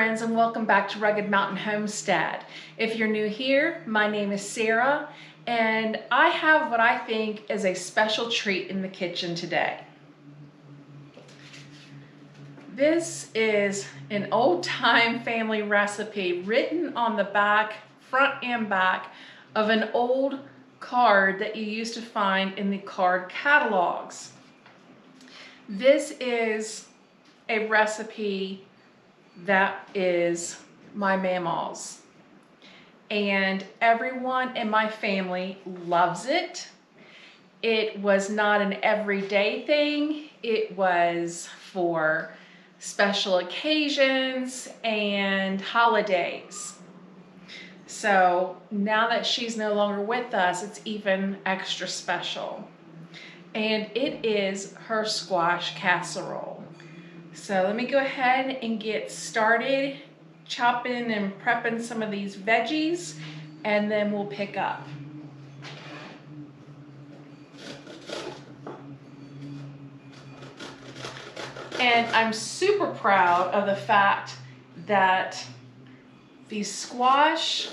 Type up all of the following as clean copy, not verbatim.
friends, and welcome back to Rugged Mountain Homestead. If you're new here, my name is Sarah, and I have what I think is a special treat in the kitchen today. This is an old-time family recipe written on the back, front and back, of an old card that you used to find in the card catalogs. This is a recipe that is my Mamaw's, and everyone in my family loves it. It was not an everyday thing. It was for special occasions and holidays. So now that she's no longer with us, it's even extra special. And it is her squash casserole. So let me go ahead and get started chopping and prepping some of these veggies, and then we'll pick up. And I'm super proud of the fact that the squash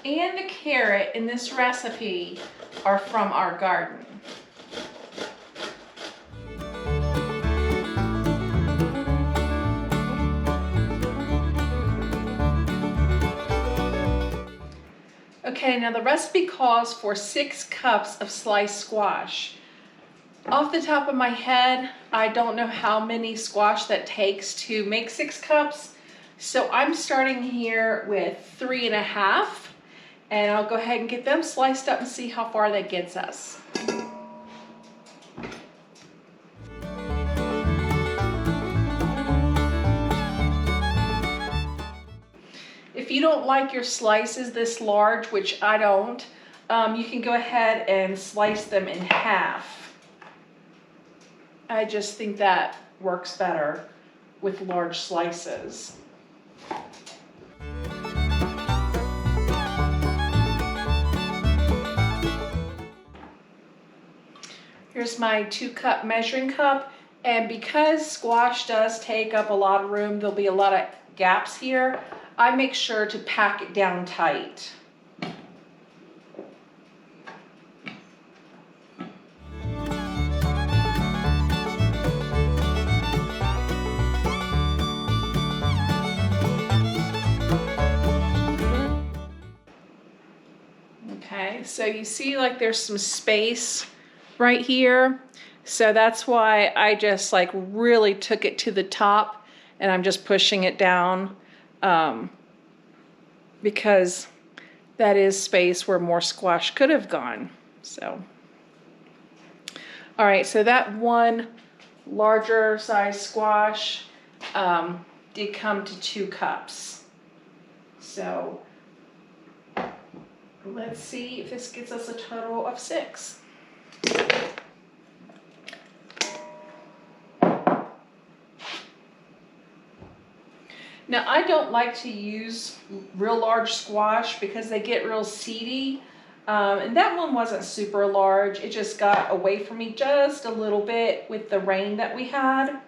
and the carrot in this recipe are from our garden. Okay, now the recipe calls for 6 cups of sliced squash. Off the top of my head, I don't know how many squash that takes to make 6 cups. So I'm starting here with 3.5, and I'll go ahead and get them sliced up and see how far that gets us. If you don't like your slices this large, which I don't, you can go ahead and slice them in half. I just think that works better with large slices. Here's my 2-cup measuring cup, and because squash does take up a lot of room, there'll be a lot of gaps here. I make sure to pack it down tight. Okay, so you see like there's some space right here. So that's why I just like really took it to the top, and I'm just pushing it down. Because that is space where more squash could have gone. So, all right, so that one larger size squash did come to 2 cups. So let's see if this gets us a total of 6. Now, I don't like to use real large squash because they get real seedy. And that one wasn't super large. It just got away from me just a little bit with the rain that we had.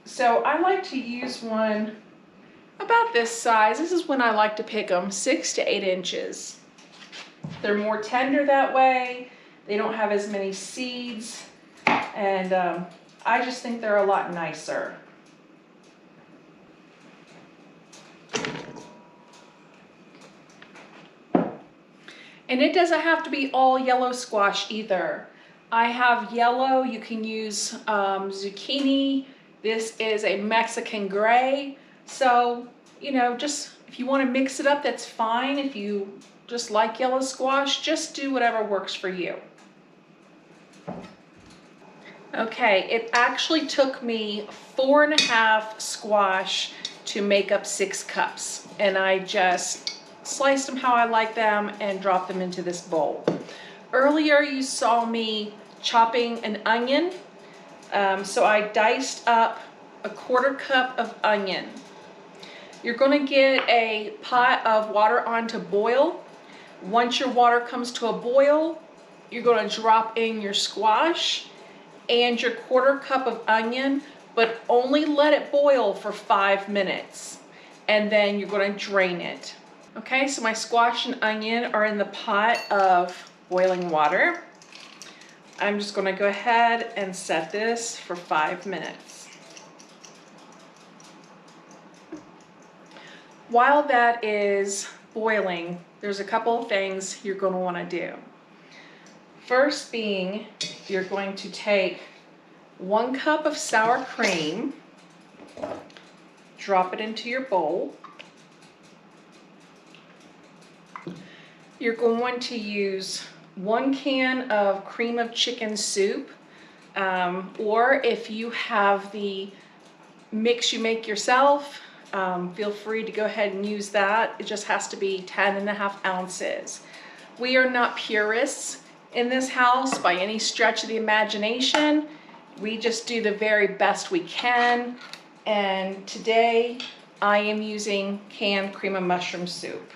So I like to use one about this size. This is when I like to pick them, 6 to 8 inches. They're more tender that way. They don't have as many seeds. And I just think they're a lot nicer. And it doesn't have to be all yellow squash either. I have yellow. You can use zucchini. This is a Mexican gray. So, you know, just if you want to mix it up, that's fine. If you just like yellow squash, just do whatever works for you. Okay, it actually took me 4.5 squash to make up 6 cups. And I just sliced them how I like them and dropped them into this bowl. Earlier you saw me chopping an onion, so I diced up a 1/4 cup of onion. You're going to get a pot of water on to boil. Once your water comes to a boil, you're going to drop in your squash and your 1/4 cup of onion. but only let it boil for 5 minutes, and then you're going to drain it. Okay, so my squash and onion are in the pot of boiling water. I'm just going to go ahead and set this for 5 minutes. While that is boiling, there's a couple of things you're going to want to do. First being, you're going to take 1 cup of sour cream, drop it into your bowl. You're going to use 1 can of cream of chicken soup, or if you have the mix you make yourself, feel free to go ahead and use that. It just has to be 10.5 ounces. We are not purists in this house by any stretch of the imagination. We just do the very best we can, and today I am using canned cream of mushroom soup.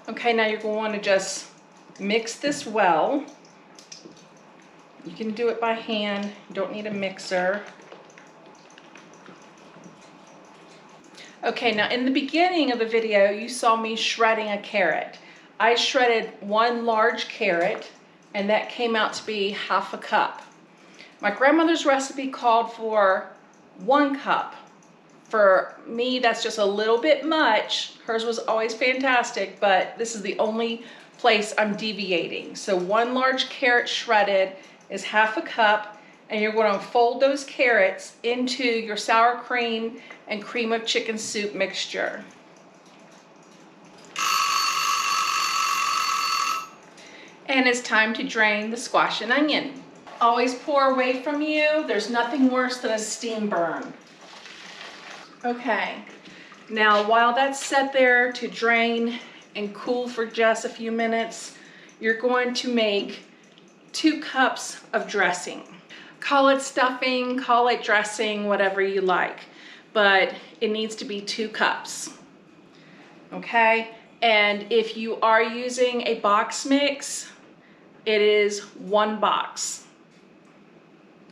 Okay, now you're going to want to just mix this well. You can do it by hand, you don't need a mixer. Okay, now in the beginning of the video you saw me shredding a carrot. I shredded 1 large carrot, and that came out to be 1/2 cup. My grandmother's recipe called for 1 cup. For me, that's just a little bit much. Hers was always fantastic, but this is the only place I'm deviating. So 1 large carrot shredded is 1/2 cup, and you're going to fold those carrots into your sour cream and cream of chicken soup mixture. And it's time to drain the squash and onion. Always pour away from you. There's nothing worse than a steam burn. Okay, now while that's set there to drain and cool for just a few minutes, you're going to make 2 cups of dressing. Call it stuffing, call it dressing, whatever you like, but it needs to be 2 cups. Okay, and if you are using a box mix, it is 1 box.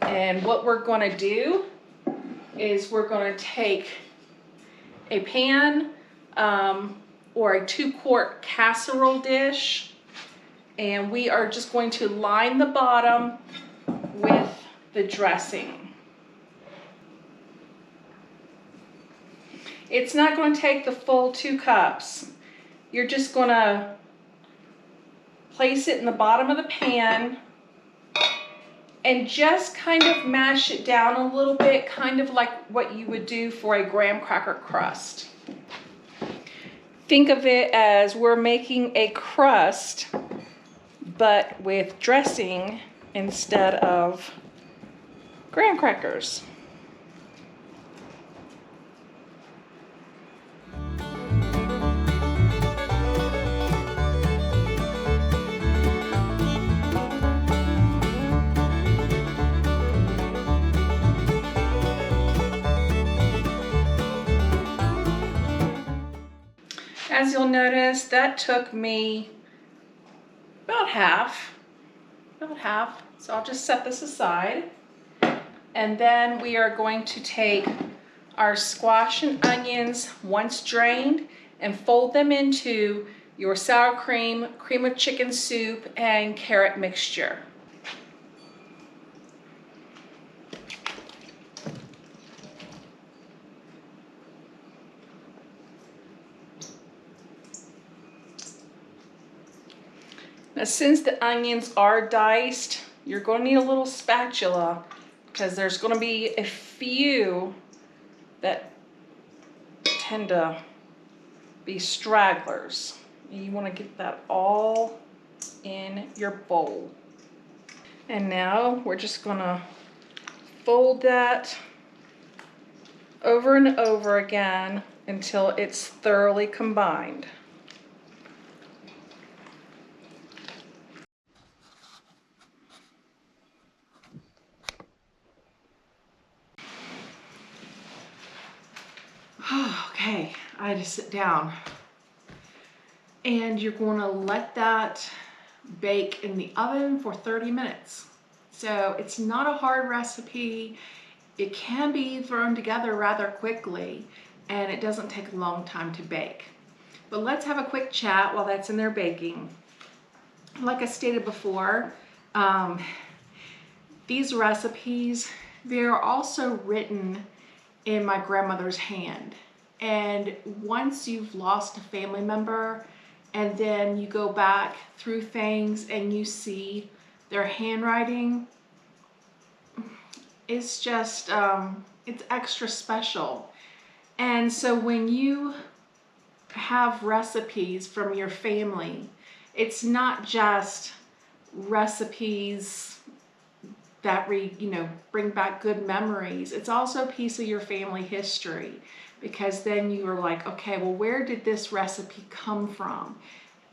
And what we're going to do is we're going to take a pan or a 2-quart casserole dish, and we are just going to line the bottom with the dressing. It's not going to take the full 2 cups. You're just going to place it in the bottom of the pan and just kind of mash it down a little bit, kind of like what you would do for a graham cracker crust. Think of it as we're making a crust, but with dressing instead of graham crackers. As you'll notice, that took me about half. So I'll just set this aside. And then we are going to take our squash and onions, once drained, and fold them into your sour cream, cream of chicken soup, and carrot mixture. Now, since the onions are diced, you're going to need a little spatula because there's going to be a few that tend to be stragglers. You want to get that all in your bowl. And now we're just going to fold that over and over again until it's thoroughly combined. Okay, I had to sit down. And you're going to let that bake in the oven for 30 minutes. So it's not a hard recipe. It can be thrown together rather quickly, and it doesn't take a long time to bake. But let's have a quick chat while that's in there baking. Like I stated before, these recipes, they're also written in my grandmother's hand. And once you've lost a family member and then you go back through things and you see their handwriting, it's just, it's extra special. And so when you have recipes from your family, it's not just recipes that bring back good memories. It's also a piece of your family history, because then you are like, okay, well, where did this recipe come from?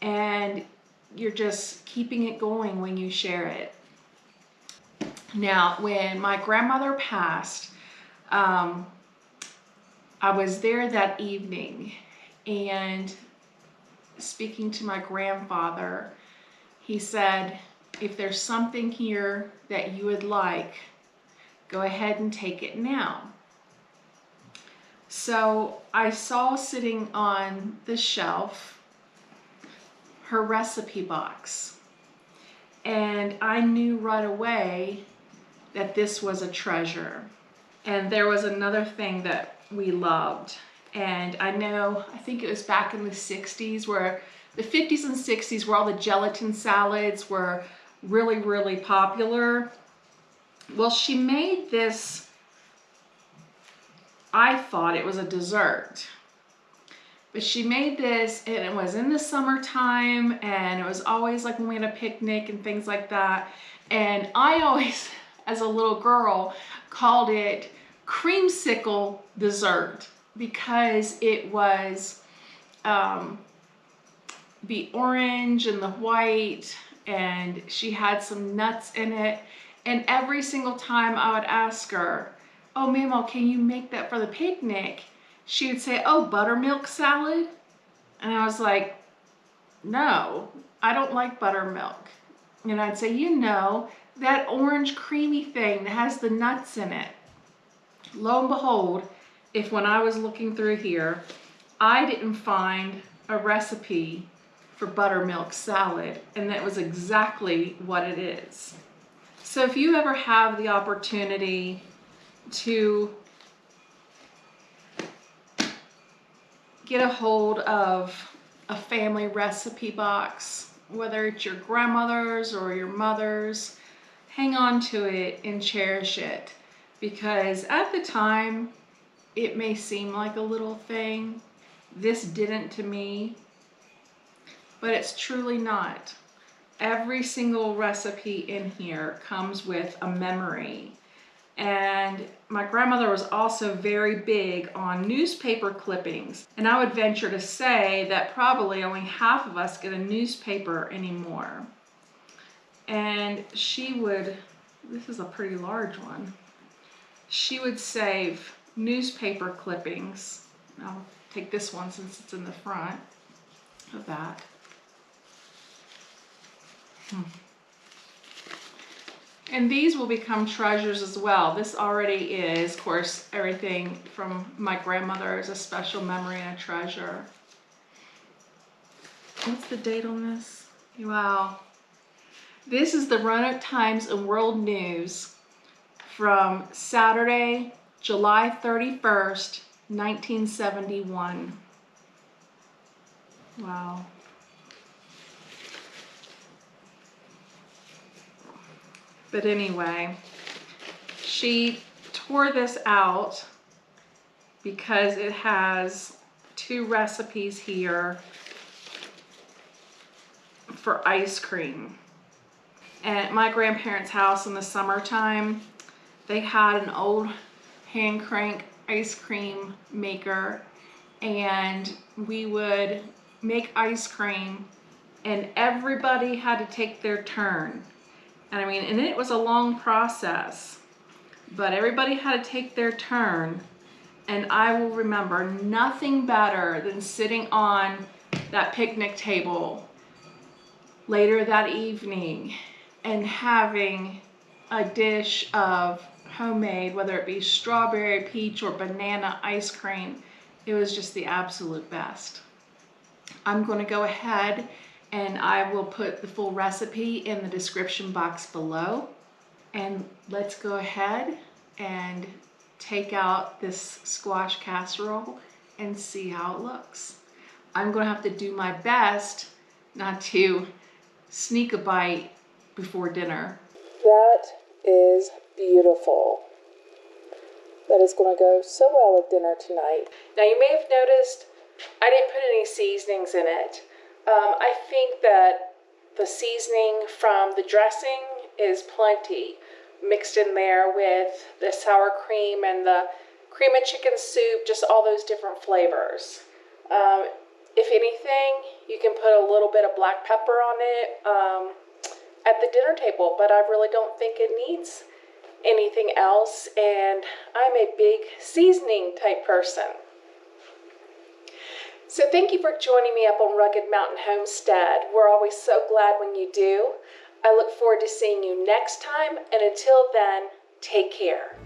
And you're just keeping it going when you share it. Now, when my grandmother passed, I was there that evening, and speaking to my grandfather, he said, if there's something here that you would like, go ahead and take it now. So I saw sitting on the shelf her recipe box, and I knew right away that this was a treasure. And there was another thing that we loved, and I think it was back in the 60s, where the 50s and 60s, where all the gelatin salads were really, really popular. Well, she made this, I thought it was a dessert, but she made this, and it was in the summertime, and it was always like when we had a picnic and things like that. And I always, as a little girl, called it creamsicle dessert, because it was the orange and the white, and she had some nuts in it. And every single time I would ask her, oh, Mamaw, can you make that for the picnic? She would say, oh, buttermilk salad? And I was like, no, I don't like buttermilk. And I'd say, that orange creamy thing that has the nuts in it. Lo and behold, if when I was looking through here, I didn't find a recipe for buttermilk salad, and that was exactly what it is. So if you ever have the opportunity to get a hold of a family recipe box, whether it's your grandmother's or your mother's, hang on to it and cherish it, because at the time it may seem like a little thing. This didn't to me, but it's truly not. Every single recipe in here comes with a memory. And my grandmother was also very big on newspaper clippings. And I would venture to say that probably only half of us get a newspaper anymore. And she would, this is a pretty large one, she would save newspaper clippings. I'll take this one since it's in the front of that. And these will become treasures as well. This already is, of course, everything from my grandmother is a special memory and a treasure. What's the date on this? Wow. This is the Roanoke Times and World News from Saturday, July 31st, 1971. Wow. But anyway, she tore this out because it has 2 recipes here for ice cream. And at my grandparents' house in the summertime, they had an old hand crank ice cream maker, and we would make ice cream, and everybody had to take their turn. And it was a long process, but everybody had to take their turn. And I will remember nothing better than sitting on that picnic table later that evening and having a dish of homemade, whether it be strawberry, peach, or banana ice cream, it was just the absolute best. I'm going to go ahead and I will put the full recipe in the description box below. And let's go ahead and take out this squash casserole and see how it looks. I'm going to have to do my best not to sneak a bite before dinner. That is beautiful. That is going to go so well with dinner tonight. Now you may have noticed I didn't put any seasonings in it. I think that the seasoning from the dressing is plenty mixed in there with the sour cream and the cream of chicken soup, just all those different flavors. If anything, you can put a little bit of black pepper on it at the dinner table, but I really don't think it needs anything else, and I'm a big seasoning type person. So thank you for joining me up on Rugged Mountain Homestead. We're always so glad when you do. I look forward to seeing you next time, and until then, take care.